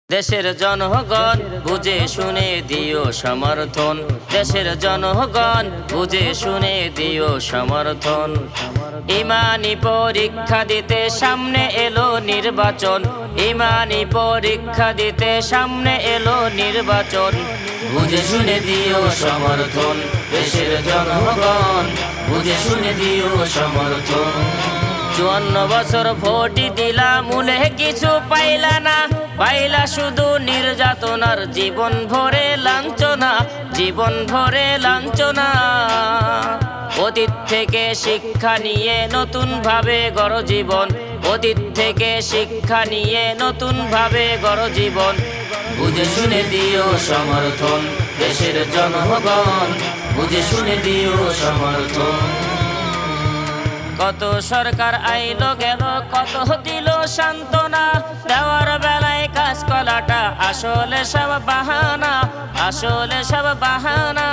দেশের জনগণ বুঝে শুনে দিও সমর্থন, দেশের জনগণ বুঝে শুনে দিও সমর্থন। ইমানি পরীক্ষা দিতে সামনে এলো নির্বাচন, ইমানি পরীক্ষা দিতে সামনে এলো নির্বাচন। বুঝে শুনে দিও সমর্থন, দেশের জনগণ বুঝে শুনে দিও সমর্থন। 54 বছর ভোটই দিলা, মূলে কিছু পাইলা না, পাইলা শুধু নির্যাতনার জীবন ভরে লাঞ্ছনা, জীবন ভরে লাঞ্ছনা। অতীত থেকে শিক্ষা নিয়ে নতুন ভাবে গড় জীবন, অতীত থেকে শিক্ষা নিয়ে নতুন ভাবে গড় জীবন। বুঝে শুনে দিও সমর্থন, দেশের জনগণ বুঝে শুনে দিও সমর্থন। কত সরকার আইলো গেল, কত দিল সান্ত্বনা, দেওয়ার বেলায় কাজ কলাটা আসলে সব বাহানা, আসলে সব বাহানা।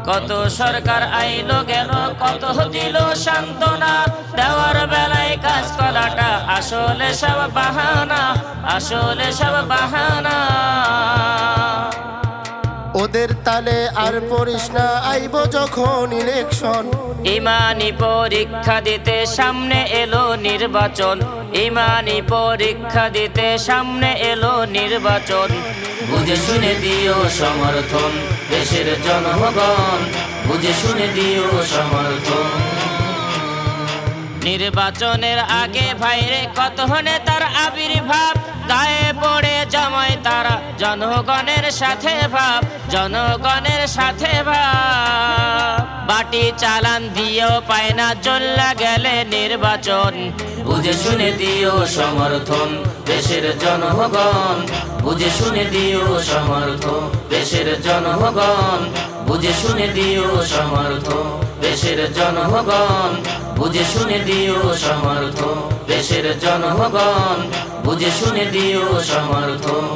কত সরকার আইলো গেল, কত দিল সান্ত্বনা, দেওয়ার বেলায় কাজ কলাটা আসলে সব বাহানা, আসলে সব বাহানা। ওদের তালে আর পড়িস না, আইব যখন ইলেকশন। ইমানি পরীক্ষা দিতে সামনে এলো নির্বাচন, ইমানি পরীক্ষা দিতে সামনে এলো নির্বাচন। বুঝে শুনে দিও সমর্থন, দেশের জনগণ বুঝে শুনে দিও সমর্থন। নির্বাচনের আগে ভাইরে কত নেতার আবির্ভাব, গায়ে পড়ে জমায় তারা জনগণের সাথে ভাব, জনগণের সাথে ভাব। বাটি চালান দিয়েও পায় না, চল্লা গেলে নির্বাচন। বুঝে শুনে দিও সমর্থন, দেশের জনগণ বুঝে শুনে দিও সমর্থন, দেশের জনগণ বুঝে শুনে দিও সমর্থন, দেশের জনগণ বুঝে শুনে দিও সমর্থন, দেশের জনগণ বুঝে শুনে দিও সমর্থন।